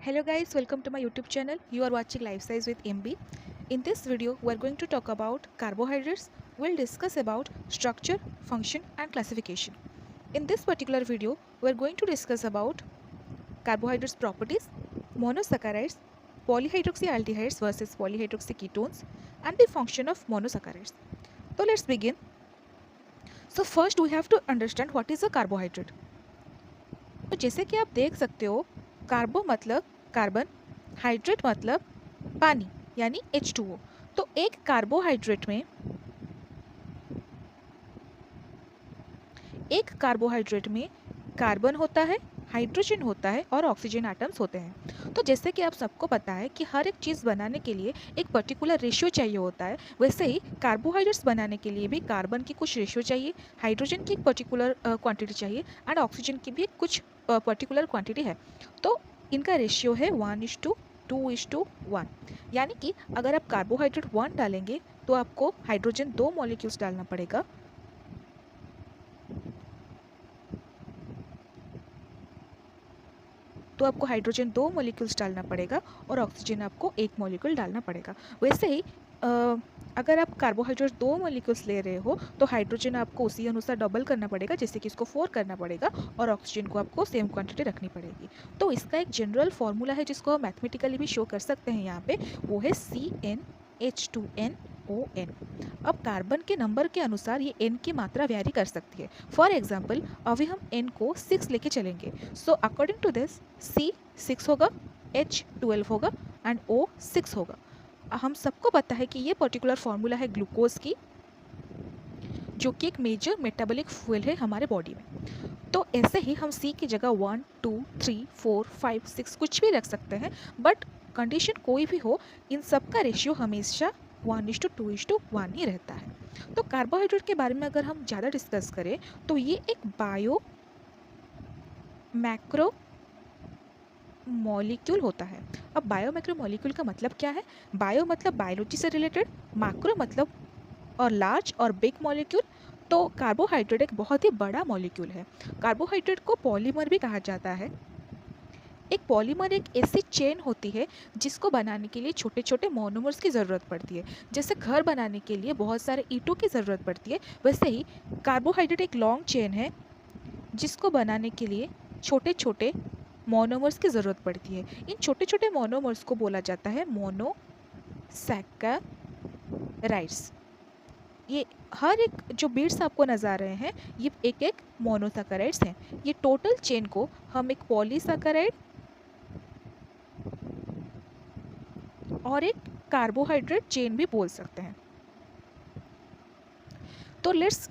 Hello guys, welcome to my YouTube channel. You are watching Life Size with MB. In this video, we are going to talk about carbohydrates. We'll discuss about structure, function and classification. In this particular video, we are going to discuss about carbohydrates properties, monosaccharides, polyhydroxyaldehydes versus polyhydroxyketones and the function of monosaccharides. So let's begin. So first we have to understand what is a carbohydrate. तो जैसे कि आप देख सकते हो, कार्बो मतलब carbon, hydrate मतलब पानी यानी H2O। तो एक कार्बोहाइड्रेट में कार्बन होता है, हाइड्रोजन होता है और ऑक्सीजन एटम्स होते हैं। तो जैसे कि आप सबको पता है कि हर एक चीज़ बनाने के लिए एक पर्टिकुलर रेशियो चाहिए होता है, वैसे ही कार्बोहाइड्रेट्स बनाने के लिए भी कार्बन की कुछ रेशियो चाहिए, हाइड्रोजन की एक पर्टिकुलर क्वांटिटी चाहिए एंड ऑक्सीजन की भी कुछ पर्टिकुलर क्वांटिटी है। तो इनका रेशियो है 1:2:1। यानी कि अगर आप कार्बोहाइड्रेट 1 डालेंगे तो आपको हाइड्रोजन 2 मॉलिक्यूल्स डालना पड़ेगा, और ऑक्सीजन आपको 1 मॉलिक्यूल डालना पड़ेगा। वैसे ही अगर आप कार्बोहाइड्रेट 2 मॉलिक्यूल्स ले रहे हो तो हाइड्रोजन आपको उसी अनुसार डबल करना पड़ेगा, जैसे कि इसको 4 करना पड़ेगा और ऑक्सीजन को आपको सेम क्वांटिटी रखनी पड़ेगी। तो इसका एक जनरल फॉर्मूला है जिसको हम मैथमेटिकली भी शो कर सकते हैं यहाँ पे, वो है CnH2nOn। अब कार्बन के नंबर के अनुसार ये n की मात्रा वेरी कर सकती है। फॉर एग्जाम्पल अभी हम n को 6 लेके चलेंगे, so according to this C 6 होगा, H 12 होगा एंड O 6 होगा। हम सबको पता है कि ये पर्टिकुलर फॉर्मूला है ग्लूकोज की, जो कि एक मेजर मेटाबॉलिक फ्यूल है हमारे बॉडी में। तो ऐसे ही हम C की जगह 1, 2, 3, 4, 5, 6 कुछ भी रख सकते हैं, बट कंडीशन कोई भी हो, इन सब का रेशियो हमेशा 1:2:1 ही रहता है। तो कार्बोहाइड्रेट के बारे में अगर हम ज़्यादा डिस्कस करें तो ये एक बायो मैक्रो मॉलिक्यूल होता है। अब बायो मैक्रो मॉलिक्यूल का मतलब क्या है? बायो मतलब बायोलॉजी से रिलेटेड, मैक्रो मतलब और लार्ज और बिग मॉलिक्यूल। तो कार्बोहाइड्रेट एक बहुत ही बड़ा मॉलिक्यूल है। कार्बोहाइड्रेट को पॉलीमर भी कहा जाता है। एक पॉलीमर एक ऐसी चेन होती है जिसको बनाने के लिए छोटे छोटे मोनोमर्स की ज़रूरत पड़ती है। जैसे घर बनाने के लिए बहुत सारे ईंटों की ज़रूरत पड़ती है, वैसे ही कार्बोहाइड्रेट एक लॉन्ग चेन है जिसको बनाने के लिए छोटे छोटे मोनोमर्स की ज़रूरत पड़ती है। इन छोटे छोटे मोनोमर्स को बोला जाता है मोनोसैकेराइड्स। ये हर एक जो बीड्स आपको नज़र आ रहे हैं, ये एक एक मोनोसैकेराइड्स हैं। ये टोटल चेन को हम एक पॉलीसैकेराइड और एक कार्बोहाइड्रेट चेन भी बोल सकते हैं। तो लेट्स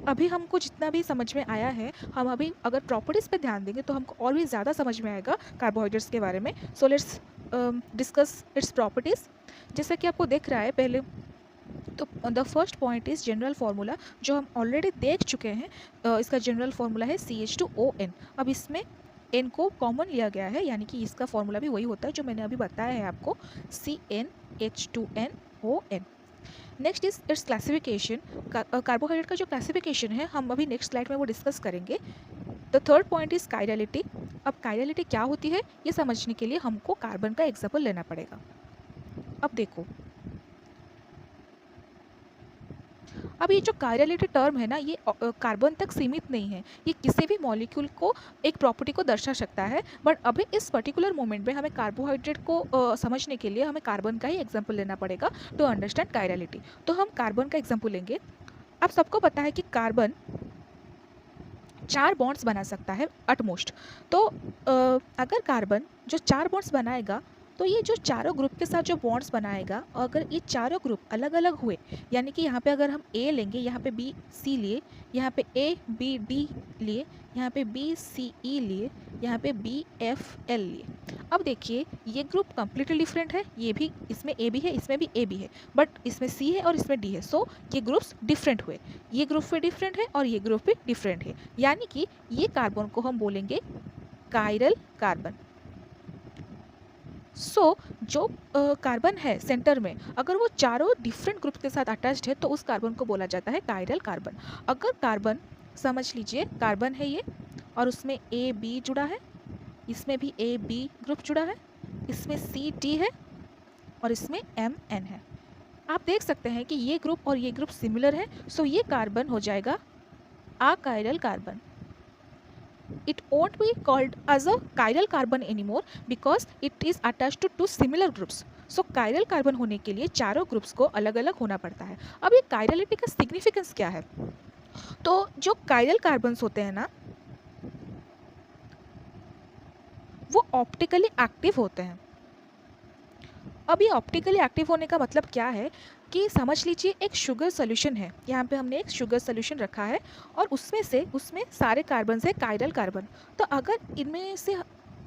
अभी हमको जितना भी समझ में आया है, हम अभी अगर प्रॉपर्टीज़ पे ध्यान देंगे तो हमको और भी ज़्यादा समझ में आएगा कार्बोहाइड्रेट्स के बारे में। So let's discuss it's properties. जैसा कि आपको दिख रहा है पहले, तो the first point is general formula, जो हम ऑलरेडी देख चुके हैं। इसका जनरल फार्मूला है CH2ON। अब इसमें n को कॉमन लिया गया है, यानी कि इसका फार्मूला भी वही होता है जो मैंने अभी बताया है आपको, CnH2nOn। Next is it's classification. Carbohydrate का जो क्लासिफिकेशन है हम अभी नेक्स्ट स्लाइड में वो डिस्कस करेंगे। The third point is chirality. अब कायरलिटी क्या होती है ये समझने के लिए हमको कार्बन का एग्जाम्पल लेना पड़ेगा। अब देखो, अब ये जो कायरलिटी टर्म है ना, ये कार्बन तक सीमित नहीं है, ये किसी भी मॉलिक्यूल को एक प्रॉपर्टी को दर्शा सकता है। बट अभी इस पर्टिकुलर मोमेंट में हमें कार्बोहाइड्रेट को समझने के लिए हमें कार्बन का ही एग्जाम्पल लेना पड़ेगा टू अंडरस्टैंड कायरलिटी। तो हम कार्बन का एग्जाम्पल लेंगे। आप सबको पता है कि कार्बन 4 बॉन्ड्स बना सकता है एटमोस्ट। तो अगर कार्बन जो 4 बॉन्ड्स बनाएगा, तो ये जो चारों ग्रुप के साथ जो बॉन्ड्स बनाएगा, अगर ये चारों ग्रुप अलग अलग हुए, यानी कि यहाँ पे अगर हम A लेंगे, यहाँ पे B C लिए, यहाँ पे A B D लिए, यहाँ पे B C E लिए, यहाँ पे B F L लिए। अब देखिए ये ग्रुप कम्प्लीटली डिफरेंट है, ये भी, इसमें A भी है, इसमें भी A भी है, बट इसमें C है और इसमें D है। सो ये ग्रुप्स डिफरेंट हुए, ये ग्रुप भी डिफरेंट है और ये ग्रुप भी डिफरेंट है, यानी कि ये कार्बन को हम बोलेंगे कायरल कार्बन। जो कार्बन है सेंटर में, अगर वो चारों डिफरेंट ग्रुप के साथ अटैच्ड है तो उस कार्बन को बोला जाता है कायरल कार्बन। अगर कार्बन, समझ लीजिए कार्बन है ये और उसमें A B जुड़ा है, इसमें भी ए बी ग्रुप जुड़ा है, इसमें सी डी है और इसमें एम एन है। आप देख सकते हैं कि ये ग्रुप और ये ग्रुप सिमिलर है, सो ये कार्बन हो जाएगा achiral carbon. It won't be called as a chiral carbon anymore because it is attached to two similar groups. So chiral carbon होने के लिए चारों ग्रुप्स को अलग अलग होना पड़ता है। अब ये कायरलिटी का सिग्निफिकेंस क्या है? तो जो कायरल कार्बन्स होते हैं ना, वो ऑप्टिकली एक्टिव होते हैं। अब ये ऑप्टिकली एक्टिव होने का मतलब क्या है कि समझ लीजिए एक शुगर सोल्यूशन है, यहाँ पे हमने एक शुगर सोल्यूशन रखा है और उसमें सारे कार्बन है कायरल कार्बन। तो अगर इनमें से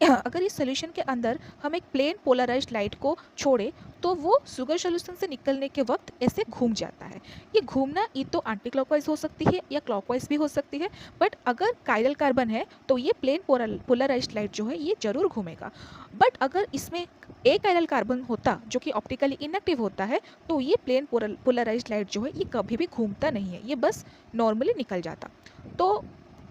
अगर इस सोल्यूशन के अंदर हम एक प्लेन पोलराइज्ड लाइट को छोड़े तो वो शुगर सोल्यूशन से निकलने के वक्त ऐसे घूम जाता है। ये घूमना ये तो एंटी क्लॉकवाइज हो सकती है या क्लॉकवाइज भी हो सकती है, बट अगर कायरल कार्बन है तो ये प्लेन पोलराइज्ड लाइट जो है ये जरूर घूमेगा। बट अगर इसमें ए कायरल कार्बन होता जो कि ऑप्टिकली इनएक्टिव होता है तो ये प्लेन पोलराइज्ड लाइट जो है ये कभी भी घूमता नहीं है, ये बस नॉर्मली निकल जाता। तो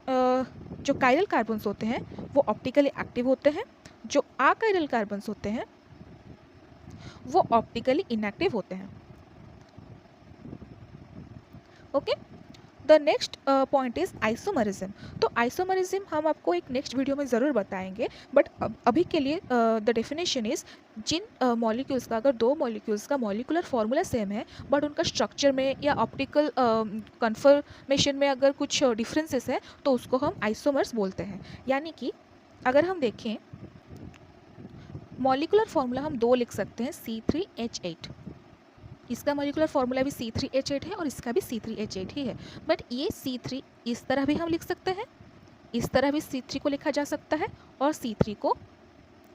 जो कायरल कार्बन्स होते हैं वो ऑप्टिकली एक्टिव होते हैं, जो अकायरल कार्बन्स होते हैं वो ऑप्टिकली इनएक्टिव होते हैं। Okay, the next point is isomerism. तो आइसोमरिज्म हम आपको एक नेक्स्ट वीडियो में ज़रूर बताएंगे, बट अभी के लिए द डेफिनेशन इज जिन मॉलिक्यूल्स का अगर दो मॉलिक्यूल्स का मॉलिकुलर फार्मूला सेम है बट उनका स्ट्रक्चर में या ऑप्टिकल कन्फर्मेशन में अगर कुछ डिफरेंसेस है तो उसको हम आइसोमर्स बोलते हैं। यानी कि अगर हम देखें मॉलिकुलर फार्मूला हम दो लिख सकते हैं C3H8, इसका मॉलिकुलर फार्मूला भी C3H8 है और इसका भी C3H8 ही है, बट ये C3 इस तरह भी हम लिख सकते हैं, इस तरह भी C3 को लिखा जा सकता है और C3 को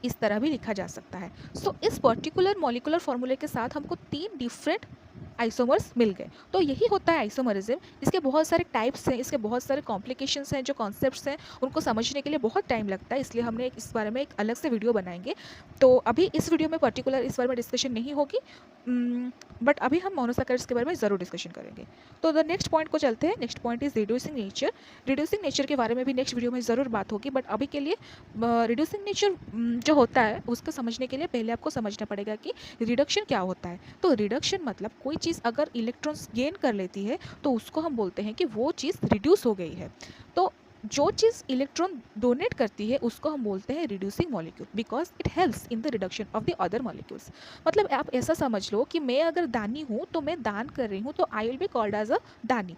इस तरह भी लिखा जा सकता है। सो इस पर्टिकुलर मॉलिकुलर फार्मूले के साथ हमको तीन डिफरेंट आइसोमर्स मिल गए। तो यही होता है आइसोमरिज्म। इसके बहुत सारे टाइप्स हैं, इसके बहुत सारे कॉम्प्लिकेशंस हैं, जो कॉन्सेप्ट्स हैं उनको समझने के लिए बहुत टाइम लगता है, इसलिए हमने इस बारे में एक अलग से वीडियो बनाएंगे। तो अभी इस वीडियो में पर्टिकुलर इस बारे में डिस्कशन नहीं होगी, बट अभी हम मोनोसैकराइड्स के बारे में ज़रूर डिस्कशन करेंगे। तो द नेक्स्ट पॉइंट को चलते हैं। Next point is reducing nature. Reducing nature के बारे में भी नेक्स्ट वीडियो में ज़रूर बात होगी, बट अभी के लिए रिड्यूसिंग नेचर जो होता है उसको समझने के लिए पहले आपको समझना पड़ेगा कि रिडक्शन क्या होता है। तो रिडक्शन मतलब कोई चीज़ अगर इलेक्ट्रॉन्स गेन कर लेती है तो उसको हम बोलते हैं कि वो चीज़ रिड्यूस हो गई है। तो जो चीज़ इलेक्ट्रॉन डोनेट करती है उसको हम बोलते हैं reducing molecule, because it helps in the reduction of the other molecules. मतलब आप ऐसा समझ लो कि मैं अगर दानी हूँ तो मैं दान कर रही हूँ तो I will be called as a dani.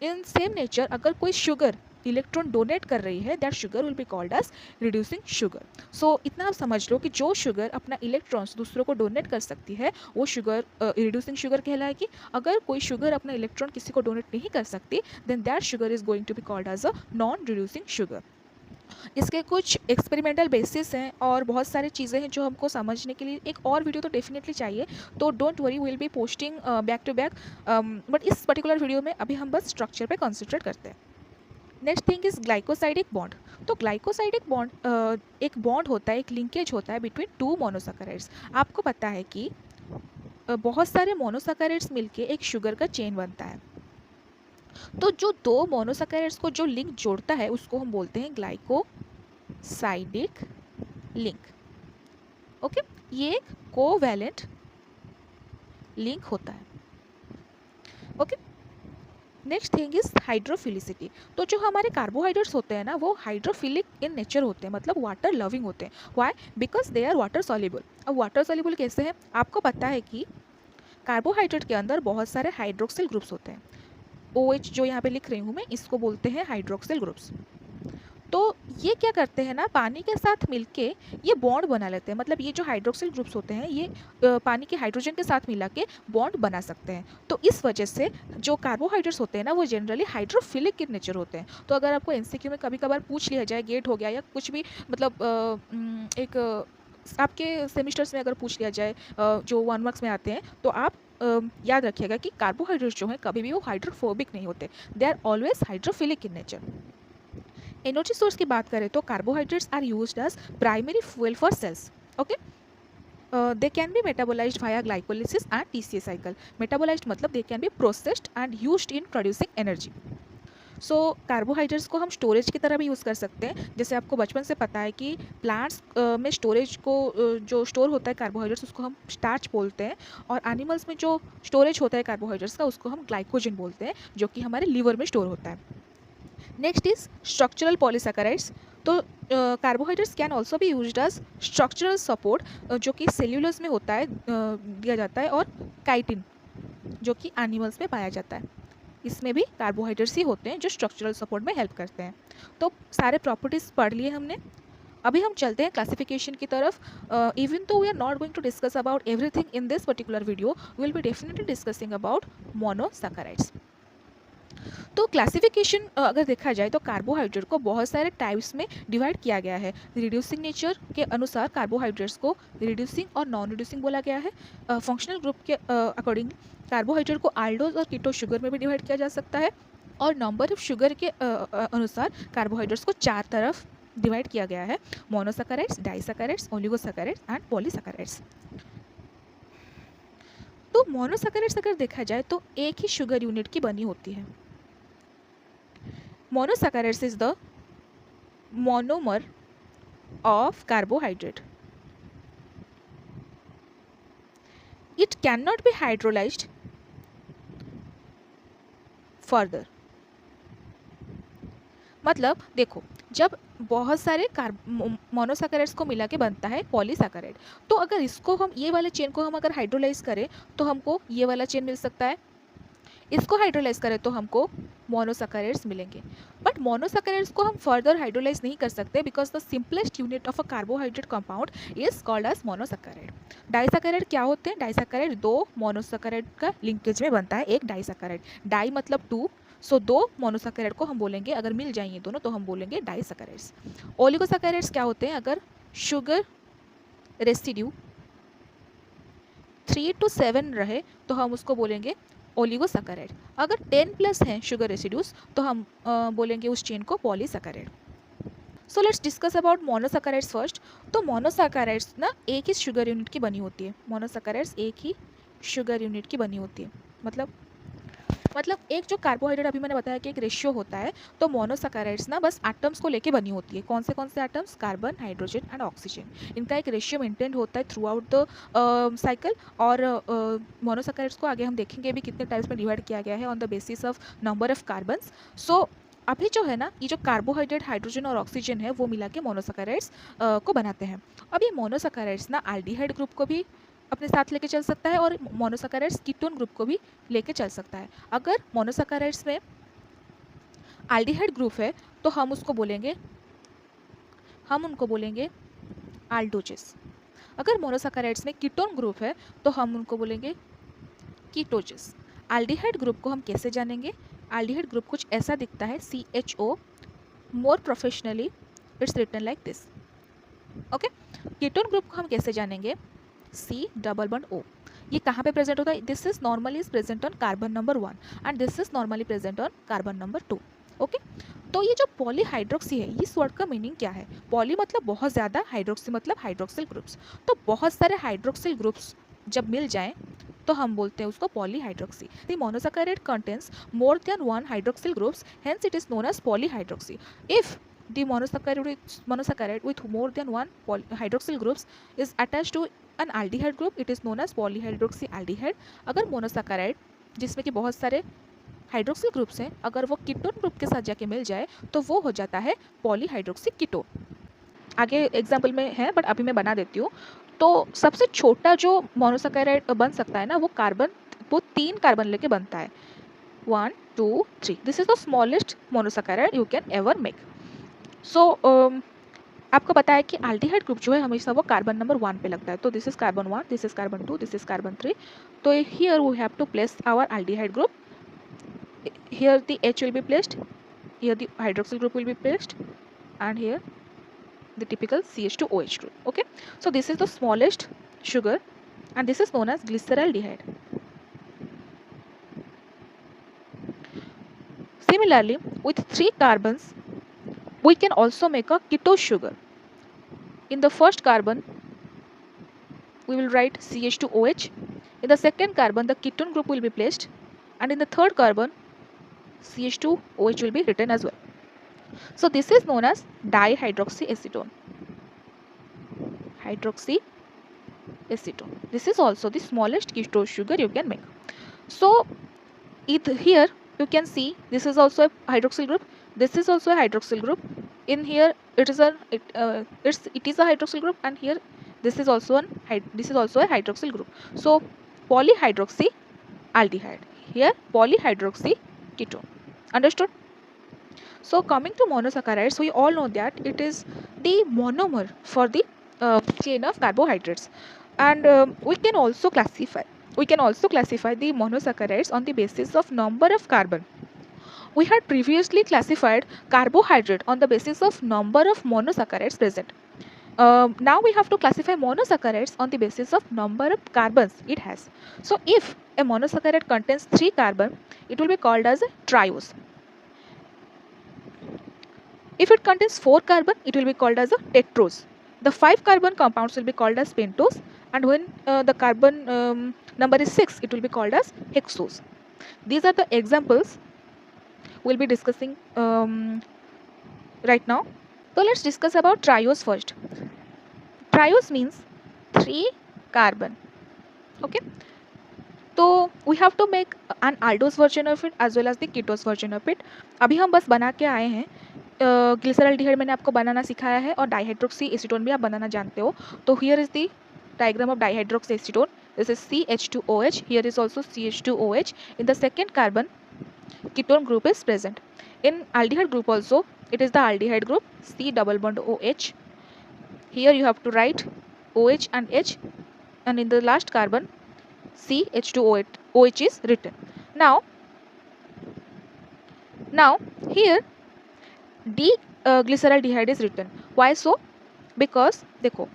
In same nature अगर कोई शुगर इलेक्ट्रॉन डोनेट कर रही है that sugar will be called as reducing sugar. So इतना आप समझ लो कि जो शुगर अपना इलेक्ट्रॉन्स दूसरों को डोनेट कर सकती है वो शुगर रिड्यूसिंग शुगर कहलाएगी। अगर कोई शुगर अपना इलेक्ट्रॉन किसी को डोनेट नहीं कर सकती then that sugar is going to be called as a non reducing sugar. इसके कुछ एक्सपेरिमेंटल बेसिस हैं और बहुत सारी चीज़ें हैं जो हमको समझने के लिए एक और वीडियो तो डेफिनेटली चाहिए, तो don't worry will be posting back to back, but इस पर्टिकुलर वीडियो में अभी हम बस स्ट्रक्चर पे कॉन्सेंट्रेट करते हैं। Next thing is glycosidic bond. तो ग्लाइकोसाइडिक बॉन्ड एक बॉन्ड होता है, एक लिंकेज होता है बिटवीन टू मोनोसैकराइड्स। आपको पता है कि बहुत सारे मोनोसैकराइड्स मिलके एक शुगर का चेन बनता है। तो जो दो मोनोसैकराइड्स को जो लिंक जोड़ता है उसको हम बोलते हैं ग्लाइकोसाइडिक लिंक। ओके, ये एक कोवैलेंट लिंक होता है। Okay, next thing is hydrophilicity. तो जो हमारे कार्बोहाइड्रेट्स होते हैं ना वो हाइड्रोफिलिक इन नेचर होते हैं, मतलब वाटर लविंग होते हैं। Why? Because they are water soluble. अब वाटर सॉल्युबल कैसे हैं? आपको पता है कि कार्बोहाइड्रेट के अंदर बहुत सारे हाइड्रोक्सिल ग्रुप्स होते हैं। OH जो यहाँ पे लिख रही हूँ मैं इसको बोलते हैं हाइड्रोक्सिल ग्रुप्स। तो ये क्या करते हैं ना, पानी के साथ मिलके ये बॉन्ड बना लेते हैं। मतलब ये जो हाइड्रोक्सिल ग्रुप्स होते हैं ये पानी के हाइड्रोजन के साथ मिला के बॉन्ड बना सकते हैं। तो इस वजह से जो कार्बोहाइड्रेट्स होते हैं ना वो जनरली हाइड्रोफिलिक इन नेचर होते हैं। तो अगर आपको MCQ में कभी कभार पूछ लिया जाए, गेट हो गया या कुछ भी, मतलब एक आपके सेमिस्टर्स में अगर पूछ लिया जाए जो 1 मार्क्स में आते हैं, तो आप याद रखिएगा कि कार्बोहाइड्रेट्स जो हैं कभी भी वो हाइड्रोफोबिक नहीं होते, they are always hydrophilic in nature. Energy source की बात करें तो carbohydrates are used as primary fuel for cells. Okay, they can be metabolized via glycolysis and TCA cycle. Metabolized मतलब they can be processed and used in producing energy. So carbohydrates को हम storage की तरह भी use कर सकते हैं। जैसे आपको बचपन से पता है कि प्लांट्स में स्टोरेज को जो स्टोर होता है कार्बोहाइड्रेट्स उसको हम स्टार्च बोलते हैं, और एनिमल्स में जो स्टोरेज होता है कार्बोहाइड्रेट्स का उसको हम ग्लाइकोजन बोलते हैं, जो कि हमारे लीवर में स्टोर होता है। Next is structural polysaccharides. तो carbohydrates can also be used as structural support, जो कि सेल्यूलोज में होता है, दिया जाता है, और काइटिन जो कि एनिमल्स में पाया जाता है। इसमें भी कार्बोहाइड्रेट्स ही होते हैं जो स्ट्रक्चरल सपोर्ट में हेल्प करते हैं। तो सारे प्रॉपर्टीज़ पढ़ लिए हमने। अभी हम चलते हैं क्लासिफिकेशन की तरफ। Even though we are not going to discuss about everything in this particular video, we will be definitely discussing about monosaccharides. तो क्लासिफिकेशन अगर देखा जाए तो कार्बोहाइड्रेट को बहुत सारे टाइप्स में डिवाइड किया गया है। रिड्यूसिंग नेचर के अनुसार कार्बोहाइड्रेट्स को रिड्यूसिंग और नॉन रिड्यूसिंग बोला गया है। फंक्शनल ग्रुप के अकॉर्डिंग कार्बोहाइड्रेट को आल्डोज और कीटो शुगर में भी डिवाइड किया जा सकता है। और नंबर ऑफ शुगर के अनुसार कार्बोहाइड्रेट्स को 4 तरफ डिवाइड किया गया है: monosaccharides, disaccharides, oligosaccharides and polysaccharides. तो मोनोसैकेराइड्स अगर देखा जाए तो एक ही शुगर यूनिट की बनी होती है। Monosaccharides is the monomer of carbohydrate. It cannot be hydrolyzed further. मतलब देखो, जब बहुत सारे मोनोसैकेराइड्स को मिला के बनता है पॉलीसैकेराइड, तो अगर इसको हम ये वाले चेन को हम अगर हाइड्रोलाइज करें तो हमको ये वाला चेन मिल सकता है, इसको हाइड्रोलाइज करें तो हमको मोनोसैकेराइड्स मिलेंगे। बट मोनोसैकेराइड्स को हम फर्दर हाइड्रोलाइज नहीं कर सकते because the simplest unit of a carbohydrate compound is called as monosaccharide. Disaccharide क्या होते हैं? डाइसैकेराइड 2 मोनोसैकेराइड का लिंकेज में बनता है एक डाइसैकेराइड। डाई मतलब 2, सो 2 मोनोसैकेराइड को हम बोलेंगे, अगर मिल जाएंगे दोनों तो हम बोलेंगे डाइसैकेराइड्स। ओलिगोसैकेराइड्स क्या होते हैं? अगर शुगर रेसिड्यू 3 to 7 रहे तो हम उसको बोलेंगे ओलिगोसैकेराइड। अगर 10 प्लस हैं शुगर रेसिड्यूज तो हम बोलेंगे उस चेन को polysaccharide. So let's discuss about monosaccharides first. तो मोनोसैकेराइड्स ना एक ही शुगर यूनिट की बनी होती है। मोनोसैकेराइड्स एक ही शुगर यूनिट की बनी होती है। मतलब एक जो कार्बोहाइड्रेट अभी मैंने बताया कि एक रेशियो होता है, तो मोनोसैकेराइड्स ना बस एटम्स को लेके बनी होती है। कौन से atoms? Carbon, hydrogen and oxygen. इनका एक रेशियो मेंटेन होता है थ्रू आउट द साइकिल। और मोनोसैकेराइड्स को आगे हम देखेंगे भी कितने टाइप्स में डिवाइड किया गया है on the basis of number of carbons. So अभी जो है ना, ये जो कार्बोहाइड्रेट, हाइड्रोजन और ऑक्सीजन है वो मिला के मोनोसैकेराइड्स को बनाते हैं। अब ये मोनोसैकेराइड्स ना एल्डिहाइड ग्रुप को भी अपने साथ लेके चल सकता है और मोनोसैकेराइड्स कीटोन ग्रुप को भी लेके चल सकता है। अगर मोनोसैकेराइड्स में एल्डिहाइड ग्रुप है तो हम उनको बोलेंगे एल्डोजेस। अगर मोनोसैकेराइड्स में कीटोन ग्रुप है तो हम उनको बोलेंगे कीटोजेस। एल्डिहाइड ग्रुप को हम कैसे जानेंगे? एल्डिहाइड ग्रुप कुछ ऐसा दिखता है, CHO। More professionally it's written like this. Okay, ketone group को हम कैसे जानेंगे? C+O। ये कहाँ पे प्रेजेंट होता है? This is normally is present on carbon number 1 and this is normally present on carbon number 2। Okay, तो ये जो पॉलीहाइड्रोक्सी है, इस वर्ड का मीनिंग क्या है? पॉली मतलब बहुत ज़्यादा, हाइड्रोक्सी मतलब हाइड्रोक्सिल ग्रुप्स। तो बहुत सारे हाइड्रोक्सिल ग्रुप्स जब मिल जाएं तो हम बोलते हैं उसको polyhydroxy. The monosaccharide contains more than 1 hydroxyl groups, hence it is known as polyhydroxy. If the monosaccharide with more than 1 hydroxyl groups is attached to an aldehyde group, it is known as polyhydroxyaldehyde। अगर monosaccharide जिसमें कि बहुत सारे hydroxyl groups हैं, अगर वो ketone group के साथ जाके मिल जाए तो वो हो जाता है पॉलीहाइड्रोक्सी कीटोन। आगे एग्जाम्पल में है बट अभी मैं बना देती हूँ। तो सबसे छोटा जो मोनोसैकेराइड बन सकता है ना, वो 3 कार्बन लेके बनता है। 1 2 3। This is the smallest monosaccharide you can ever make. So आपको पता है कि एल्डिहाइड ग्रुप जो है हमेशा वो कार्बन नंबर 1 पे लगता है। तो this is carbon 1, this is carbon 2, this is carbon 3। तो here we have to place our aldehyde group. Here the H will be placed, here the hydroxyl group will be placed, and here the typical CH2OH group. Okay, so this is the smallest sugar and this is known as glyceraldehyde. Similarly, with 3 carbons we can also make a keto sugar. In the first carbon we will write CH2OH. In the second carbon the ketone group will be placed, and in the third carbon CH2OH will be written as well. So this is known as dihydroxyacetone. Hydroxyacetone. This is also the smallest ketose sugar you can make. So here you can see this is also a hydroxyl group. This is also a hydroxyl group. In here it is a hydroxyl group, and here this is also a hydroxyl group. So polyhydroxyaldehyde. Here polyhydroxy ketone. Understood? So coming to monosaccharides, we all know that it is the monomer for the chain of carbohydrates, and we can also classify the monosaccharides on the basis of number of carbon. We had previously classified carbohydrate on the basis of number of monosaccharides present. Now we have to classify monosaccharides on the basis of number of carbons it has. So if a monosaccharide contains 3 carbon, it will be called as a triose. If it contains 4 carbon, it will be called as a tetrose. The 5 carbon compounds will be called as pentose, and when the carbon number is 6, it will be called as hexose. These are the examples we'll be discussing right now. So let's discuss about triose first. Triose means 3 carbon. Okay. So we have to make an aldose version of it as well as the ketose version of it. अभी हम बस बना के आए हैं. Glyceraldehyde मैंने आपको बनाना सिखाया है, और डाइहाइड्रोक्सी एसीटोन भी आप बनाना जानते हो. तो here is the diagram of dihydroxy acetone. This is CH2OH. Here is also CH2OH. In the second carbon, ketone group is present. In aldehyde group also, it is the aldehyde group, C double bond OH. Here you have to write OH and H, and in the last carbon CH2OH is written. Now here D-glyceraldehyde is written. Why so? Because देखो,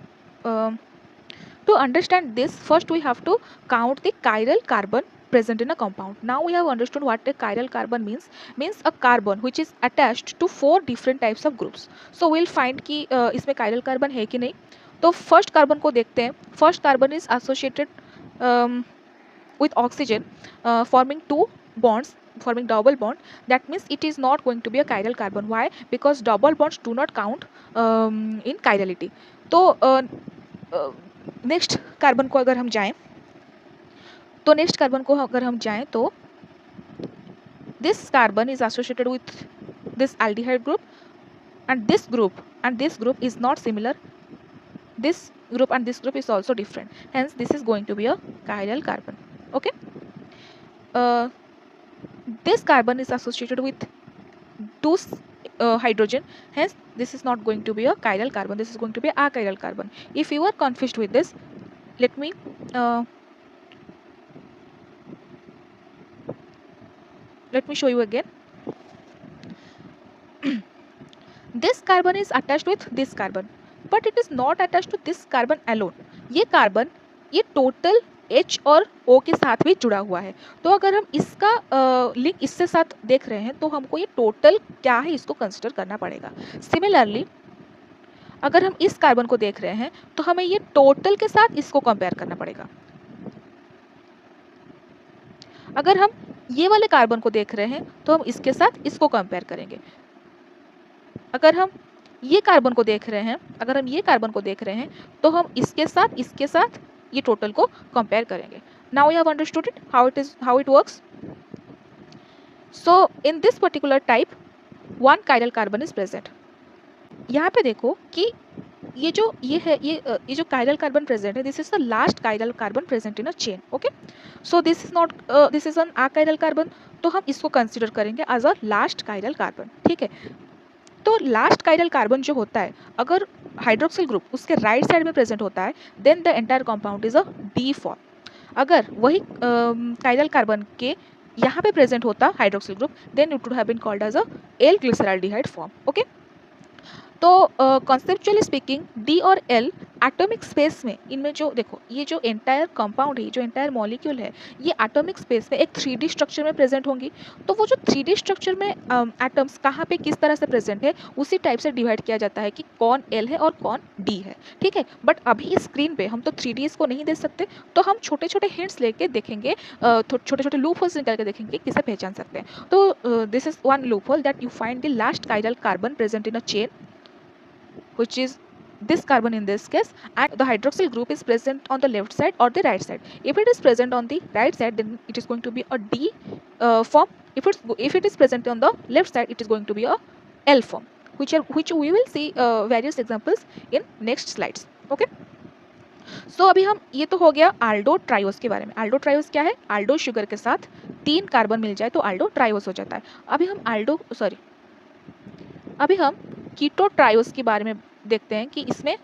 to understand this, first we have to count the chiral carbon present in a compound. Now we have understood what a chiral carbon means. Means a carbon which is attached to 4 different types of groups. So we'll find कि इसमें chiral carbon है कि नहीं. तो first carbon को देखते हैं. First carbon is associated with oxygen, forming 2 bonds, forming double bond. That means it is not going to be a chiral carbon. Why? Because double bonds do not count in chirality. तो next carbon को अगर हम जाएं तो this carbon is associated with this aldehyde group, and this group is not similar. This group and this group is also different, hence this is going to be a chiral carbon. Okay. This carbon is associated with 2 hydrogen, hence this is not going to be a chiral carbon, this is going to be a achiral carbon. If you are confused with this, let me show you again. This carbon is attached with this carbon, but it is not attached to this carbon alone. ये carbon ये total H और O के साथ भी जुड़ा हुआ है. तो अगर हम इसका लिंक इससे साथ देख रहे हैं तो हमको ये टोटल क्या है इसको कंसिडर करना पड़ेगा. सिमिलरली अगर हम इस कार्बन को देख रहे हैं तो हमें ये टोटल के साथ इसको कंपेयर करना पड़ेगा. अगर हम ये वाले कार्बन को देख रहे हैं तो हम इसके साथ इसको कंपेयर करेंगे. अगर हम ये कार्बन को देख रहे हैं तो हम इसके साथ ये टोटल को कंपेयर करेंगे. Now you have understood it how it works. So in this particular type 1 chiral carbon is present. यहाँ पे देखो कि ये जो chiral कार्बन प्रेजेंट है, this is the last chiral carbon present in a chain. Okay. So this is an achiral carbon, तो हम इसको कंसिडर करेंगे as a last chiral carbon. ठीक है. तो लास्ट chiral कार्बन जो होता है, अगर हाइड्रोक्सिल ग्रुप उसके राइट साइड में प्रेजेंट होता है, then the entire compound is a D form. अगर वही chiral कार्बन के यहाँ पे प्रेजेंट होता hydroxyl group, then it would have been called as a L glyceraldehyde form. Okay. तो कॉन्सेप्चुअली स्पीकिंग डी और एल एटॉमिक स्पेस में इनमें जो देखो ये जो एंटायर कंपाउंड है, जो एंटायर मॉलिक्यूल है, ये एटॉमिक स्पेस में एक 3D स्ट्रक्चर में प्रेजेंट होंगी। तो वो जो 3D स्ट्रक्चर में एटम्स कहाँ पे किस तरह से प्रेजेंट है उसी टाइप से डिवाइड किया जाता है कि कौन एल है और कौन डी है, ठीक है। बट अभी इस स्क्रीन पे हम तो 3D को नहीं दे सकते, तो हम छोटे छोटे हिंट्स लेके देखेंगे, छोटे छोटे लूप होल्स निकाल के देखेंगे किसे पहचान सकते हैं। तो this is one loop hole that you find the last chiral carbon present in a chain which is this carbon in this case, and the hydroxyl group is present on the left side or the right side. If it is present on the right side, then it is going to be a D form. If it is present on the left side, it is going to be a L form, which we will see various examples in next slides. Okay. सो अभी हम ये तो हो गया Aldo triose के बारे में। Aldo triose क्या है? आल्डो शुगर के साथ 3 कार्बन मिल जाए तो आल्डो ट्रायोस हो जाता है। अभी हम कीटो ट्रायोस के बारे में देखते हैं कि इसमें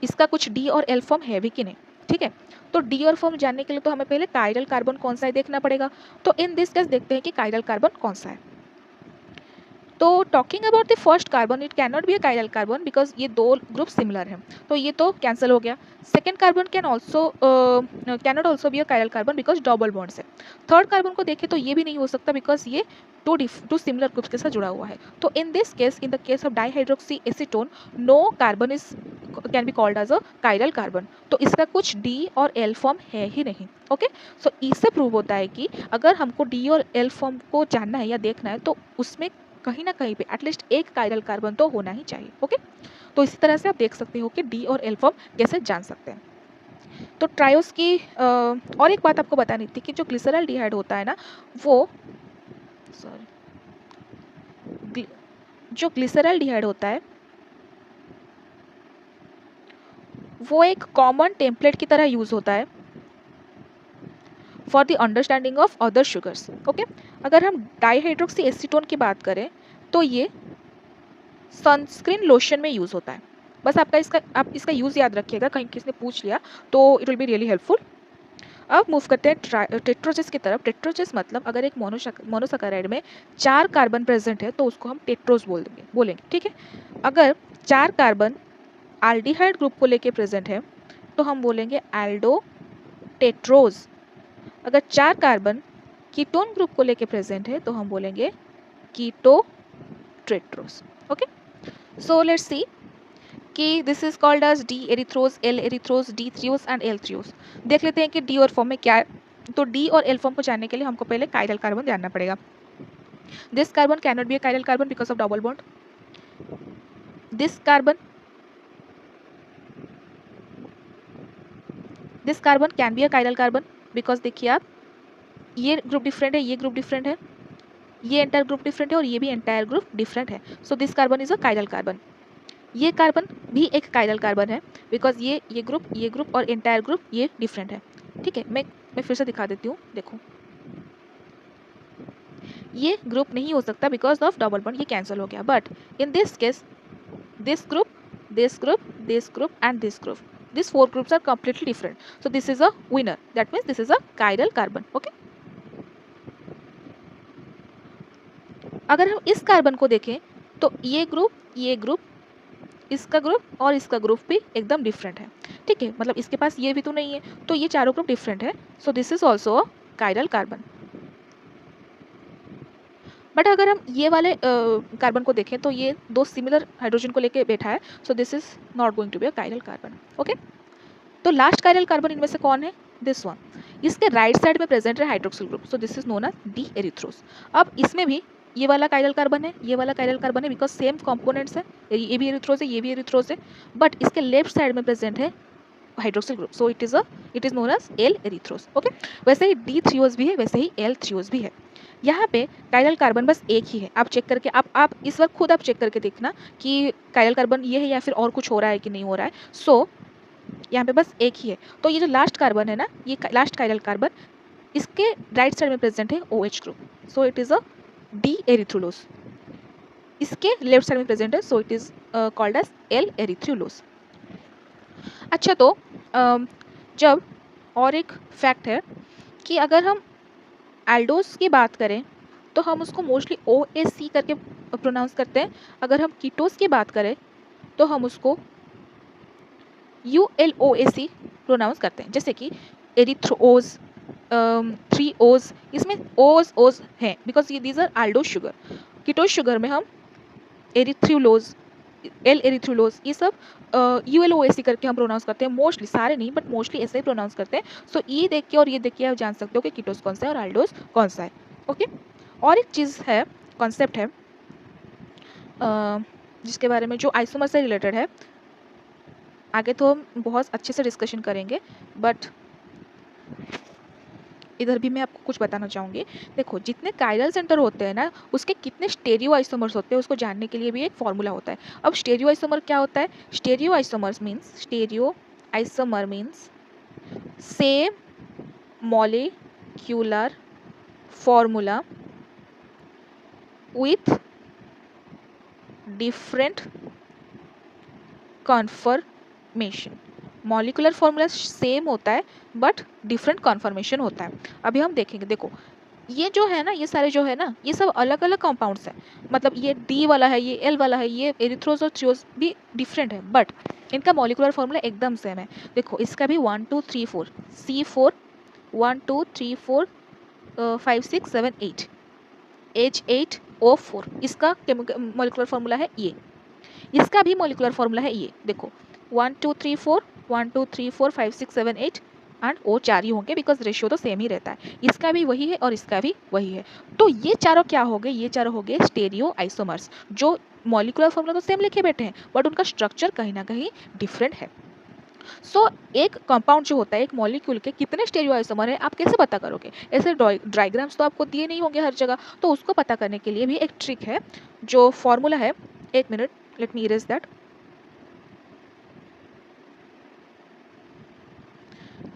इसका कुछ डी और एल फॉर्म है भी कि नहीं, ठीक है। तो डी और फॉर्म जानने के लिए तो हमें पहले कायरल कार्बन कौन सा है देखना पड़ेगा। तो इन दिस केस देखते हैं कि कायरल कार्बन कौन सा है। तो talking about the first carbon, it can not be a chiral carbon because ये दो ग्रुप सिमिलर हैं, तो ये तो कैंसिल हो गया। Second carbon can not also be a chiral carbon because double bonds है। थर्ड कार्बन को देखें तो ये भी नहीं हो सकता बिकॉज ये टू सिमिलर ग्रुप्स के साथ जुड़ा हुआ है। तो in this case, in the case of dihydroxy acetone, no carbon is can be called as a chiral carbon. तो इसका कुछ डी और एल फॉर्म है ही नहीं। ओके, सो इससे प्रूव होता है कि अगर हमको डी और एल फॉर्म को जानना है या देखना है तो उसमें कहीं ना कहीं पे एटलीस्ट एक कायरल कार्बन तो होना ही चाहिए। ओके, तो इसी तरह से आप देख सकते हो कि डी और एल फॉर्म कैसे जान सकते हैं। तो ट्रायोस की और एक बात आपको बतानी थी कि जो ग्लिसरॉल्डिहाइड होता है ना, वो जो ग्लिसरॉल्डिहाइड होता है वो एक कॉमन टेम्पलेट की तरह यूज होता है for the understanding of other sugars. Okay, अगर हम डाईहाइड्रोक्सी एसीटोन की बात करें तो ये सनस्क्रीन लोशन में यूज़ होता है। बस आप इसका यूज़ याद रखिएगा, कहीं किसी ने पूछ लिया तो it will be really helpful. अब मूव करते हैं टेट्रोजिस की तरफ। टेट्रोजिस मतलब अगर एक मोनोसैकेराइड में 4 कार्बन प्रेजेंट है तो उसको हम टेट्रोज बोलेंगे, ठीक है। अगर 4 कार्बन एल्डिहाइड ग्रुप को लेके प्रेजेंट है तो हम बोलेंगे एल्डो टेट्रोज। अगर 4 कार्बन कीटोन ग्रुप को लेके प्रेजेंट है तो हम बोलेंगे keto tetrose. Okay, so let's see कि this is called as D erythrose, L erythrose, D threose and L threose. देख लेते हैं कि डी और फॉर्म में क्या है। तो डी और एल फॉर्म को जानने के लिए हमको पहले कायरल कार्बन जानना पड़ेगा। This carbon can not be a chiral carbon because of double bond. This carbon can be a chiral carbon because देखिए आप, ये ग्रुप डिफरेंट है, ये ग्रुप डिफरेंट है, ये एंटायर ग्रुप डिफरेंट है और ये भी एंटायर ग्रुप डिफरेंट है। So this carbon is a chiral carbon. ये कार्बन भी एक कायरल कार्बन है बिकॉज ये ग्रुप और एंटायर ग्रुप ये डिफरेंट है, ठीक है। मैं फिर से दिखा देती हूँ, देखो ये ग्रुप नहीं हो सकता बिकॉज ऑफ डबल बॉन्ड, ये कैंसिल हो गया। But in this case this group, this group, this group and this group, this 4 groups are completely different. So this is a winner. That means this is a chiral carbon. Okay. अगर हम इस carbon को देखें तो ये group, इसका group और इसका ग्रुप भी एकदम डिफरेंट है, ठीक है। मतलब इसके पास ये भी तो नहीं है, तो ये चारों ग्रुप डिफरेंट है। So this is also a chiral carbon. But अगर हम ये वाले कार्बन को देखें तो ये 2 सिमिलर हाइड्रोजन को लेके बैठा है। So this is not going to be a chiral carbon. Okay, तो लास्ट कायरल कार्बन इनमें से कौन है? This one. इसके राइट साइड में प्रेजेंट है hydroxyl group. So this is known as D erythrose. अब इसमें भी ये वाला कायरल कार्बन है, ये वाला कायरल कार्बन है बिकॉज सेम कंपोनेंट्स है, ये भी एरिथ्रोस है, ये भी एरिथ्रोस है। बट इसके लेफ्ट साइड में प्रेजेंट है hydroxyl group. So it is known as L erythrose. Okay, वैसे ही डी थ्रियोस भी है, वैसे ही एल थ्रियोस भी है। यहाँ पे कायरल कार्बन बस एक ही है। आप चेक करके आप इस वक्त खुद आप चेक करके देखना कि कायरल कार्बन ये है या फिर और कुछ हो रहा है कि नहीं हो रहा है। सो यहाँ पे बस एक ही है। तो ये जो लास्ट कार्बन है ना, ये लास्ट कायरल कार्बन, इसके राइट साइड में प्रेजेंट है OH group. So it is a D erythrulose. इसके लेफ्ट साइड में प्रेजेंट है, so it is called as L erythrulose. अच्छा, तो जब और एक फैक्ट है कि अगर हम एल्डोस की बात करें तो हम उसको मोस्टली OAC करके प्रोनाउंस करते हैं। अगर हम कीटोस की बात करें तो हम उसको ULOAC प्रोनाउंस करते हैं, जैसे कि एरिथ्रोज, 3 ओज, इसमें ओज हैं बिकॉज ये these are aldose sugar. Ketose sugar में हम एरिथ्रोलोज, एल एरिथ्रोलोज, ये सब ULOAC करके हम प्रोनाउंस करते हैं, मोस्टली, सारे नहीं बट मोस्टली ऐसे ही प्रोनाउंस करते हैं। सो ये देख के और ये देख के आप जान सकते हो कि कीटोज कौन सा है और aldose कौन सा है। ओके, और एक चीज़ है, कॉन्सेप्ट है जिसके बारे में जो आइसोमर से रिलेटेड है, आगे तो हम बहुत अच्छे से डिस्कशन करेंगे, बट इधर भी मैं आपको कुछ बताना चाहूँगी। देखो, जितने कायरल सेंटर होते हैं ना, उसके कितने स्टेरियो आइसोमर्स होते हैं उसको जानने के लिए भी एक फॉर्मूला होता है। अब स्टेरियो आइसोमर क्या होता है? Stereo isomer means same molecular formula with different conformation. Molecular formula same होता है बट डिफरेंट कॉन्फर्मेशन होता है। अभी हम देखेंगे, देखो ये जो है ना, ये सारे जो है ना, ये सब अलग अलग कंपाउंड्स हैं। मतलब ये D वाला है, ये L वाला है, ये एरिथ्रोज और थ्रियोज भी डिफरेंट है, बट इनका मॉलिकुलर फॉर्मूला एकदम सेम है। देखो इसका भी 1 2 3 4 C4 1 2 3 4 5 6 7 8 H8O4, इसका मॉलिकुलर फॉर्मूला है ये। इसका भी मॉलिकुलर फॉर्मूला है ये, देखो 1 2 3 4 1 2 3 4 5 6 7 8 एंड O 4 ही होंगे बिकॉज रेशियो तो सेम ही रहता है। इसका भी वही है और इसका भी वही है। तो ये चारों क्या हो गए? ये चारों हो गए स्टेरियो आइसोमर्स, जो मॉलिकुलर फॉर्मूला तो सेम लिखे बैठे हैं बट उनका स्ट्रक्चर कहीं ना कहीं डिफरेंट है। सो एक कंपाउंड जो होता है, एक मॉलिक्यूल के कितने स्टेरियो आइसोमर है, आप कैसे पता करोगे? ऐसे डायग्राम्स तो आपको दिए नहीं होंगे हर जगह, तो उसको पता करने के लिए भी एक ट्रिक है, जो फॉर्मूला है। एक minute, let me erase that.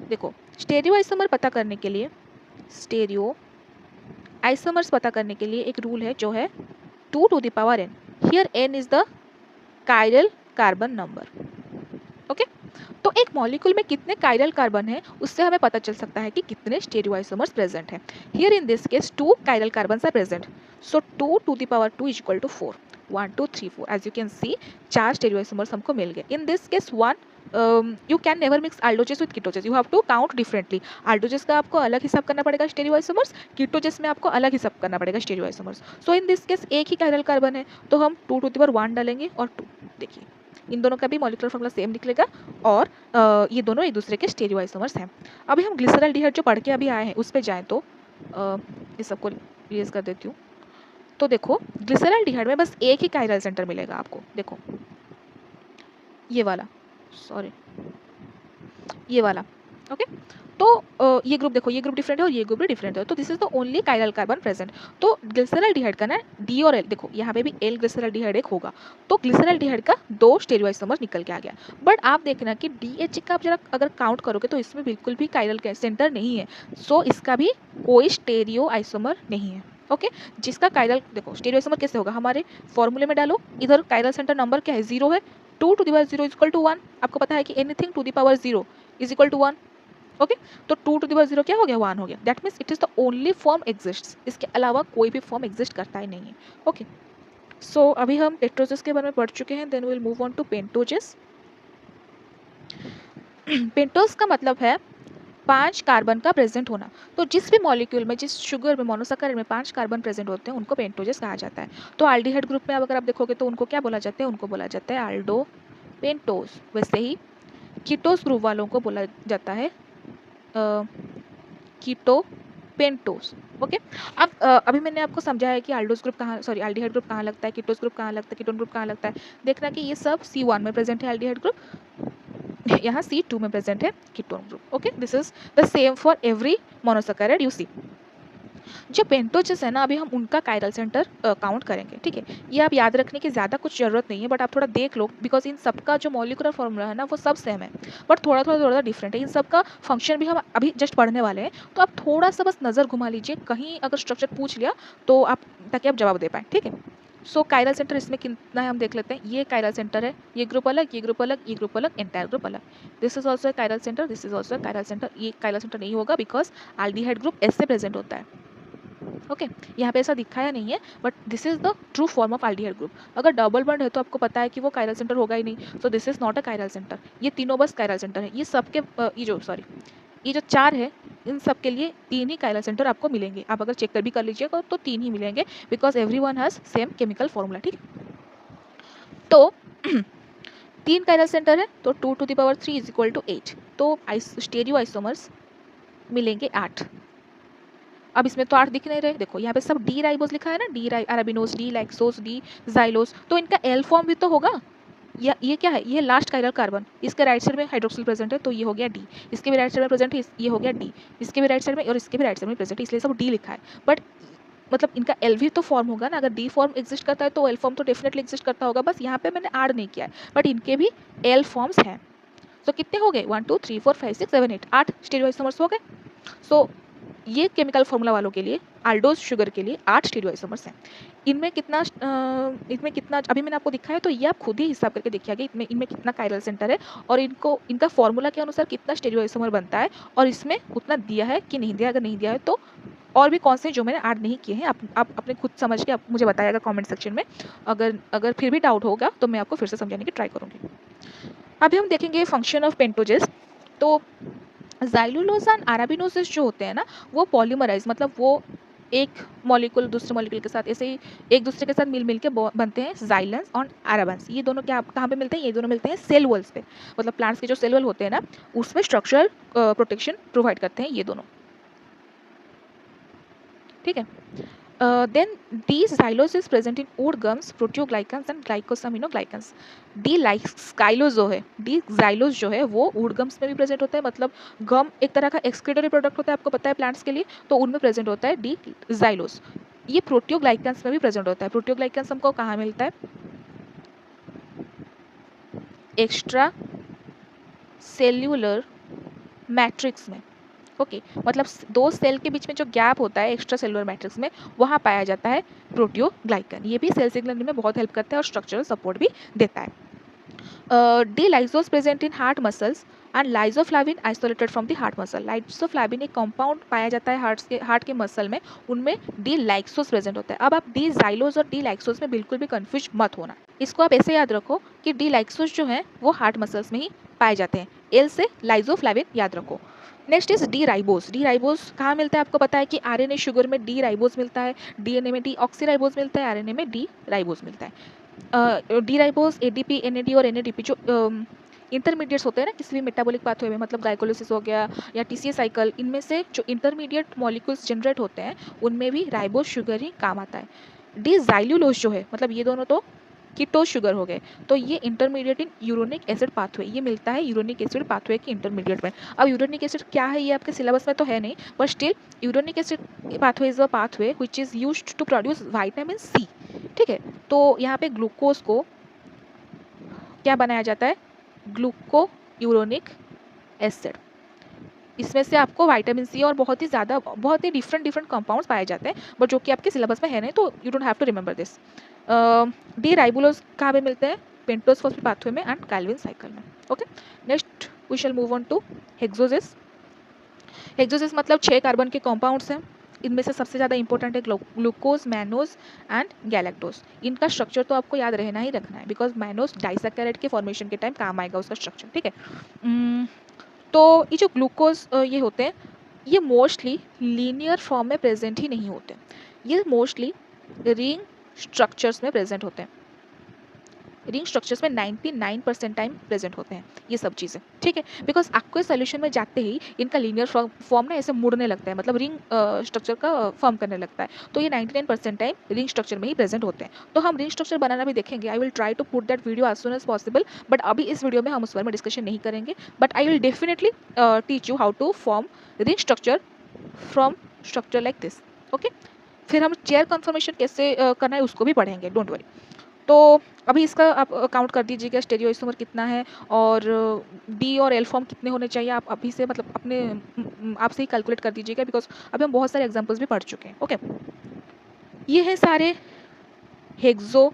देखो, स्टेरियो आइसोमर पता करने के लिए, स्टेरियो आइसोमर्स पता करने के लिए एक रूल है जो है 2 to the power n। Here n is the chiral carbon number. Okay, तो एक मॉलिक्यूल में कितने कायरल कार्बन है उससे हमें पता चल सकता है कि कितने स्टेरियो आइसोमर्स प्रेजेंट हैं। Here in this case 2 chiral carbons are present, so 2 to the power 2 is equal to 4। 1 2 3 4, as you can see 4 stereoisomers हमको मिल गए। In this case 1 you can never mix aldoses with ketones, you have to count differently। aldoses का आपको अलग हिसाब करना पड़ेगा stereo isomers, कीटोजेस में आपको अलग हिसाब करना पड़ेगा stereo isomers. So in this case एक ही कायरल कार्बन है तो हम 2 to the power 1 डालेंगे और 2। देखिए इन दोनों का भी मॉलिक्यूलर फॉर्मूला सेम निकलेगा और ये दोनों एक दूसरे के स्टेरियो आइसोमर्स हैं। अभी हम ग्लिसरॉल्डिहाइड जो पढ़ के अभी आए हैं उस पर जाएँ तो इस सबको रिलीज कर देती हूँ। तो देखो ग्लिसरॉल्डिहाइड में बस एक ही कायरल सेंटर मिलेगा आपको। देखो ये वाला, सॉरी ये वाला। ओके, तो ये ग्रुप देखो, ये ग्रुप डिफरेंट है और ये ग्रुप भी डिफरेंट है, तो this is the only chiral carbon present. तो ग्लिसरॉल्डिहाइड का ना D और L, देखो यहाँ पे भी L ग्लिसरॉल्डिहाइड एक होगा, तो ग्लिसरॉल्डिहाइड का 2 स्टेरियो आइसोमर निकल के आ गया। बट आप देखना कि DH का आप जरा अगर काउंट करोगे तो इसमें बिल्कुल भी कायरल सेंटर नहीं है, सो इसका भी कोई स्टेरियो आइसोमर नहीं है। ओके, जिसका कायरल, देखो स्टेरियो आइसोमर कैसे होगा, हमारे फॉर्मूले में डालो, इधर कायरल सेंटर नंबर क्या है, 0 है, 2 to the power 0 is equal to 1। आपको पता है कि anything to the power 0 is equal to 1। Okay, तो 2 to the power 0 क्या हो गया, 1 हो गया। That means it is the only form exists, इसके अलावा कोई भी फॉर्म एग्जिस्ट करता ही नहीं है। ओके, सो अभी हम टेट्रोजेस के बारे में पढ़ चुके हैं, then we will move on to pentoses. Pentose का मतलब है 5 कार्बन का प्रेजेंट होना। तो जिस भी मॉलिक्यूल में, जिस शुगर में, मोनोसैकेराइड में 5 कार्बन प्रेजेंट होते हैं उनको पेंटोजेस कहा जाता है। तो एल्डिहाइड ग्रुप में अगर आप देखोगे तो उनको क्या बोला जाता है, उनको बोला जाता है एल्डो पेंटोज। वैसे ही कीटोस ग्रुप वालों को बोला जाता है कीटो पेंटोस। ओके, अब अभी मैंने आपको समझाया है कि एल्डोस ग्रुप कहाँ, सॉरी एल्डिहाइड ग्रुप कहाँ लगता है, कीटोस ग्रुप कहाँ लगता है, कीटोन ग्रुप कहाँ लगता है। देखना कि ये सब C1 में प्रेजेंट है एल्डिहाइड ग्रुप, यहाँ C2 में प्रेजेंट है ketone group. Okay, this is the same for every monosaccharide you see. जो पेंटोजेस है ना, अभी हम उनका कायरल सेंटर काउंट करेंगे, ठीक है। ये आप याद रखने की ज़्यादा कुछ ज़रूरत नहीं है, बट आप थोड़ा देख लो बिकॉज इन सबका जो मॉलिक्यूलर फॉर्मूला है ना वो सब सेम है, बट थोड़ा डिफरेंट है। इन सबका फंक्शन भी हम अभी जस्ट पढ़ने वाले हैं, तो आप थोड़ा सा बस नज़र घुमा लीजिए, कहीं अगर स्ट्रक्चर पूछ लिया तो आप, ताकि आप जवाब दे पाएँ, ठीक है। सो कायरल सेंटर इसमें कितना है हम देख लेते हैं। ये कायरल सेंटर है, ये ग्रुप अलग, ये ग्रुप अलग, ये ग्रुप अलग, एंटायर ग्रुप अलग। This is also chiral centre, this is also chiral centre. ये कायरल सेंटर नहीं होगा बिकॉज एल्डिहाइड ग्रुप S से प्रेजेंट होता है। ओके, यहाँ पे ऐसा दिखाया नहीं है, but this is the true form of aldehyde group. अगर डबल बॉन्ड है तो आपको पता है कि वो कायरल सेंटर होगा ही नहीं, सो this is not a chiral centre. ये तीनों बस कायरल सेंटर है। ये सबके ये जो चार है, इन सब के लिए तीन ही कायरल सेंटर आपको मिलेंगे। आप अगर चेक कर भी कर लीजिएगा तो तीन ही मिलेंगे, because every one has same chemical formula. ठीक है, तो तीन कायरल सेंटर है तो 2⁻³ इज इक्वल टू 8। तो स्टेरियो आइसोमर्स मिलेंगे 8। अब इसमें तो 8 दिख नहीं रहे, देखो यहाँ पे सब डी राइबोस लिखा है ना, डी अराबिनोस, डी लैक्सोस, डी जाइलोस, तो इनका एल फॉर्म भी तो होगा। या ये क्या है, ये लास्ट कायरल कार्बन, इसके राइट साइड में हाइड्रोक्सिल प्रेजेंट है तो ये हो गया डी, इसके भी राइट साइड में प्रेजेंट है ये हो गया डी, इसके भी राइट साइड में और इसके भी राइट साइड में प्रेजेंट है, इसलिए सब डी लिखा है। बट मतलब इनका एल भी तो फॉर्म होगा ना, अगर डी फॉर्म एग्जिस्ट करता है तो एल फॉर्म तो डेफिनेटली एग्जिस्ट करता होगा, बस यहाँ पे मैंने ऐड नहीं किया है, बट इनके भी एल फॉर्म्स हैं। तो कितने हो गए, 1 2 3 4 5 6 7 8, 8 स्टीरियोआइसोमर्स हो गए। सो ये केमिकल फॉर्मूला वालों के लिए, आल्डोज शुगर के लिए 8 स्टीरियोआइसोमर्स हैं। इनमें कितना अभी मैंने आपको दिखाया, तो ये आप खुद ही हिसाब करके देखिए इनमें कितना कायरल सेंटर है और इनका फॉर्मूला के अनुसार कितना स्टीरियोआइसोमर बनता है, और इसमें उतना दिया है कि नहीं दिया। अगर नहीं दिया है तो और भी कौन से जो मैंने ऐड नहीं किए हैं, आप अपने खुद समझ के आप मुझे बताइएगा कमेंट सेक्शन में। अगर फिर भी डाउट होगा तो मैं आपको फिर से समझाने की ट्राई करूँगी। अभी हम देखेंगे फंक्शन ऑफ पेंटोजेस। तो ज़ाइलुलोज एंड अराबिनोसिस जो होते हैं ना, वो पॉलीमराइज, मतलब वो एक मॉलिक्यूल दूसरे मॉलिक्यूल के साथ ऐसे ही एक दूसरे के साथ मिल के बनते हैं ज़ाइलेंस और अराबेंस। ये दोनों क्या कहाँ पे मिलते हैं, ये दोनों मिलते हैं सेल वॉल्स पे, मतलब प्लांट्स के जो सेल वॉल होते हैं ना, उसमें स्ट्रक्चरल प्रोटेक्शन प्रोवाइड करते हैं ये दोनों। ठीक है, then D-xylose is present in wood gums, proteoglycans and glycosaminoglycans. D-xylose जो है, D-xylose जो है वो wood gums में भी प्रेजेंट होता है, मतलब गम एक तरह का एक्सक्रीटरी प्रोडक्ट होता है, आपको पता है प्लांट्स के लिए, तो उनमें प्रेजेंट होता है D-xylose। ये प्रोटियोग्लाइकन्स में भी प्रेजेंट होता है। प्रोटियोग्लाइकन्स हमको कहाँ मिलता है, एक्स्ट्रा सेल्यूलर मैट्रिक्स में। ओके, मतलब दो सेल के बीच में जो गैप होता है एक्स्ट्रा सेलुलर मैट्रिक्स में, वहाँ पाया जाता है प्रोटियोग्लाइकन। ये भी सेल सिग्नलिंग में बहुत हेल्प करता है और स्ट्रक्चरल सपोर्ट भी देता है। D lyxose present in heart muscles and lyxoflavin isolated from the heart muscle. Lyxoflavin एक कंपाउंड पाया जाता है हार्ट के मसल में, उनमें डी लाइक्सोस प्रेजेंट होता है। अब आप डी जाइलोस और डी लाइक्सोस में बिल्कुल भी कंफ्यूज मत होना, इसको आप ऐसे याद रखो कि डी लाइक्सोस जो है वो हार्ट मसल्स में ही पाए जाते हैं। एल से लाइजोफ्लाविन याद रखो। Next is D ribose. D ribose कहाँ मिलता है, आपको पता है कि आरएनए शुगर में डी राइबोस मिलता है, डीएनए में डी ऑक्सीराइबोस मिलता है, आरएनए में डी राइबोस मिलता है। डी राइबोस एडीपी, एनएडी और एनएडीपी जो इंटरमीडिएट्स होते हैं ना किसी भी मेटाबॉलिक पाथवे में, मतलब ग्लाइकोलिसिस हो गया या टीसीए साइकिल, इनमें से जो इंटरमीडिएट मॉलिक्यूल्स जनरेट होते हैं उनमें भी राइबोस शुगर ही काम आता है। डी जाइलुलोज जो है, मतलब ये दोनों तो कीटोज शुगर हो गए, तो ये इंटरमीडिएट इन यूरोनिक एसिड पाथवे, ये मिलता है यूरोनिक एसिड पाथवे के इंटरमीडिएट में। अब यूरोनिक एसिड क्या है ये आपके सिलेबस में तो है नहीं, but still uronic acid pathway is a pathway which is used to produce vitamin C. ठीक है, तो यहाँ पे ग्लूकोज को क्या बनाया जाता है, ग्लूको यूरोनिक एसिड। इसमें से आपको विटामिन सी और बहुत ही डिफरेंट कंपाउंड्स पाए जाते हैं, बट जो कि आपके सिलेबस में है नहीं, तो you don't have to remember this. D ribulose कहाँ पे मिलते हैं, पेंटोज फॉस्फेट पाथवे में एंड कैल्विन साइकिल में। Okay, next we shall move on to hexoses. Hexoses मतलब 6 कार्बन के कॉम्पाउंड्स हैं। इनमें से सबसे ज़्यादा इंपॉर्टेंट है ग्लूकोज, मैनोज एंड गैलेक्टोज। इनका स्ट्रक्चर तो आपको याद रहना ही रखना है, बिकॉज मैनोज डाइसैकेराइड के फॉर्मेशन के टाइम काम आएगा उसका स्ट्रक्चर। ठीक है, तो ये जो ग्लूकोज ये होते हैं, ये मोस्टली लीनियर फॉर्म में प्रेजेंट ही नहीं होते, ये मोस्टली रिंग स्ट्रक्चर्स में प्रेजेंट होते हैं। रिंग स्ट्रक्चर्स में 99% टाइम प्रेजेंट होते हैं ये सब चीज़ें। ठीक है, बिकॉज एक्वस सॉल्यूशन में जाते ही इनका लीनियर फॉर्म ना ऐसे मुड़ने लगता है, मतलब रिंग स्ट्रक्चर का फॉर्म करने लगता है, तो ये 99% टाइम रिंग स्ट्रक्चर में ही प्रेजेंट होते हैं। तो हम रिंग स्ट्रक्चर बनाना भी देखेंगे, I will try to put that video as soon as possible, बट अभी इस वीडियो में हम उस बारे में डिस्कशन नहीं करेंगे, but I will definitely teach you how to form ring structure from structure like this. Okay, फिर हम चेयर कन्फर्मेशन कैसे करना है उसको भी पढ़ेंगे, डोंट वरी। तो अभी इसका आप काउंट कर दीजिएगा स्टेरियोइसोमर कितना है और डी और एल फॉर्म कितने होने चाहिए, आप अभी से मतलब अपने आप से ही कैलकुलेट कर दीजिएगा, बिकॉज अभी हम बहुत सारे एग्जांपल्स भी पढ़ चुके हैं। ओके, ये है सारे hexo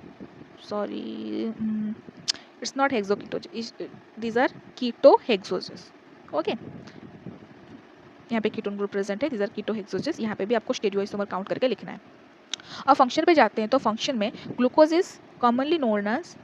sorry it's not hexo ketose, these are keto hexoses. Okay, यहाँ पे कीटोन ग्रुप प्रेजेंट है, दीज आर कीटो हेक्सोजेस, यहाँ पे भी आपको स्टेरियोइसोमर काउंट करके लिखना है। अब फंक्शन पे जाते हैं, तो फंक्शन में glucose is commonly known as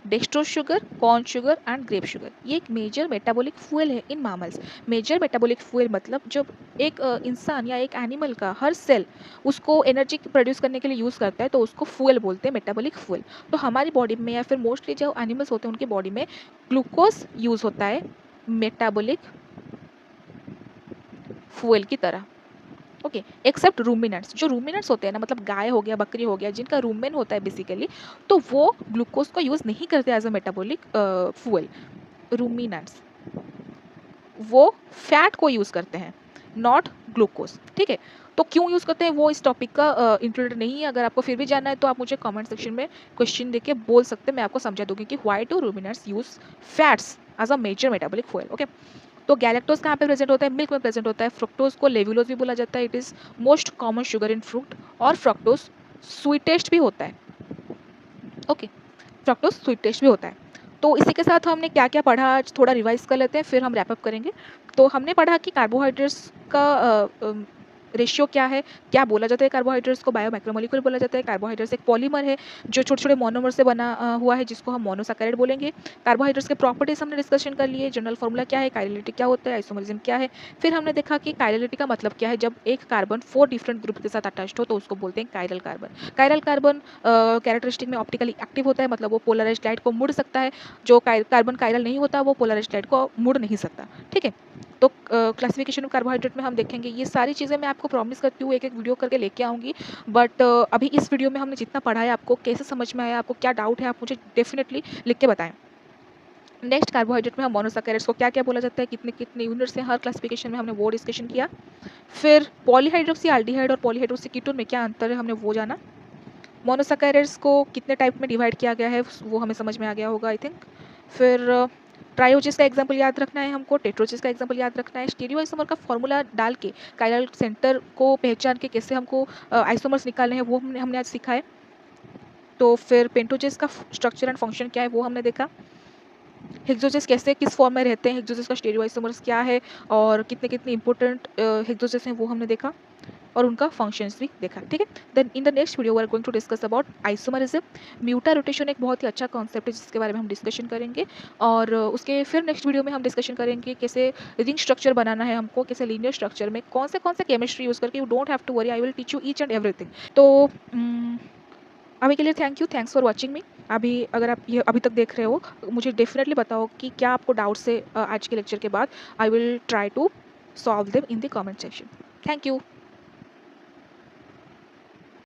dextrose sugar, corn sugar and grape sugar. ये एक मेजर मेटाबॉलिक फ्यूल है in mammals. Major metabolic fuel मतलब जब एक इंसान या एक एनिमल का हर सेल उसको एनर्जी प्रोड्यूस करने के लिए यूज़ करता है तो उसको फ्यूल बोलते हैं, मेटाबॉलिक फ्यूल। तो हमारी बॉडी में या फिर मोस्टली जो एनिमल्स होते हैं उनकी बॉडी में ग्लूकोज यूज़ होता है मेटाबॉलिक फ्यूल की तरह। Okay, except ruminants. जो रूमिनेंट्स होते हैं ना, मतलब गाय हो गया, बकरी हो गया, जिनका रूमेन होता है बेसिकली, तो वो ग्लूकोज का यूज़ नहीं करते as a metabolic fuel. Ruminants वो फैट को यूज़ करते हैं, नॉट ग्लूकोज। ठीक है, तो क्यों यूज़ करते हैं वो इस टॉपिक का इंक्लूडेड नहीं है। अगर आपको फिर भी जानना है तो आप मुझे कमेंट सेक्शन में क्वेश्चन देके बोल सकते हैं, मैं आपको समझा दूंगी कि why do ruminants use fats as a major metabolic fuel. Okay, तो गैलेक्टोज कहाँ पे प्रेजेंट होता है? मिल्क में प्रेजेंट होता है। फ्रुक्टोज को लेवुलोज भी बोला जाता है, it is most common sugar in fruit. और फ्रक्टोज स्वीटेस्ट भी होता है। ओके, फ्रक्टोज स्वीटेस्ट भी होता है। तो इसी के साथ हमने क्या क्या पढ़ा आज थोड़ा रिवाइज कर लेते हैं, फिर हम रैपअप करेंगे। तो हमने पढ़ा कि कार्बोहाइड्रेट्स का रेशियो क्या है, क्या बोला जाता है कार्बोहाइड्रेट्स को, बायोमैक्रोमोलिक्यूल बोला जाता है। कार्बोहाइड्रेट्स एक पॉलीमर है जो छोटे छोटे मोनोमर से बना हुआ है, जिसको हम मोनोसैकेराइड बोलेंगे। कार्बोहाइड्रेट्स के प्रॉपर्टीज हमने डिस्कशन कर लिए, जनरल फॉर्मूला क्या है, काइरेलिटी क्या होता है, आइसोमरिज्म क्या है। फिर हमने देखा कि काइरेलिटी का मतलब क्या है, जब एक कार्बन 4 डिफरेंट ग्रुप के साथ अटैच्ड हो तो उसको बोलते हैं chiral carbon. Chiral carbon characteristic में ऑप्टिकली एक्टिव होता है, मतलब वो पोलराइज्ड लाइट को मुड़ सकता है। जो कार्बन कायरल नहीं होता वो पोलराइज्ड लाइट को मुड़ नहीं सकता। ठीक है, तो क्लासिफिकेशन ऑफ कार्बोहाइड्रेट में हम देखेंगे ये सारी चीज़ें। मैं आपको प्रॉमिस करती हूँ एक एक वीडियो करके लेके आऊँगी, बट अभी इस वीडियो में हमने जितना पढ़ा है, आपको कैसे समझ में आया, आपको क्या डाउट है, आप मुझे डेफिनेटली लिख के बताएं। नेक्स्ट, कार्बोहाइड्रेट में हम मोनोसैकेराइड्स को क्या क्या बोला जाता है, कितने कितने यूनिट्स हैं हर क्लासिफिकेशन में, हमने वो डिस्कशन किया। फिर पॉलीहाइड्रोक्सी एल्डिहाइड और पॉलीहाइड्रोक्सी कीटोन में क्या अंतर है, हमने वो जाना। मोनोसैकेराइड्स को कितने टाइप में डिवाइड किया गया है वो हमें समझ में आ गया होगा आई थिंक। फिर ट्रायोजिस का एग्जांपल याद रखना है हमको, टेट्रोजिस का एग्जांपल याद रखना है। स्टीरियोआइसोमर का फॉर्मूला डाल के कायरल सेंटर को पहचान के कैसे हमको आइसोमर्स निकालने हैं वो हमने आज सीखा है। तो फिर पेंटोजिस का स्ट्रक्चर एंड फंक्शन क्या है वो हमने देखा। हेक्सोजेस कैसे किस फॉर्म में रहते हैं, हेक्सोजेस का स्टीरियोआइसोमर्स क्या है और कितने कितने इंपॉर्टेंट हेक्सोजेस हैं वो हमने देखा और उनका फंक्शंस भी देखा। ठीक है, then in the next video we are going to discuss about isomerism. Mutarotation एक बहुत ही अच्छा कॉन्सेप्ट है जिसके बारे में हम डिस्कशन करेंगे, और उसके फिर नेक्स्ट वीडियो में हम डिस्कशन करेंगे कैसे रिंग स्ट्रक्चर बनाना है हमको, कैसे लीनियर स्ट्रक्चर में कौन से केमिस्ट्री यूज़ करके। You don't have to worry, I will teach you each and everything. तो अभी के लिए thank you, thanks for watching me. अभी अगर आप ये अभी तक देख रहे हो, मुझे डेफिनेटली बताओ कि क्या आपको डाउट्स है आज के लेक्चर के बाद। I will try to solve them in the comment section. Thank you.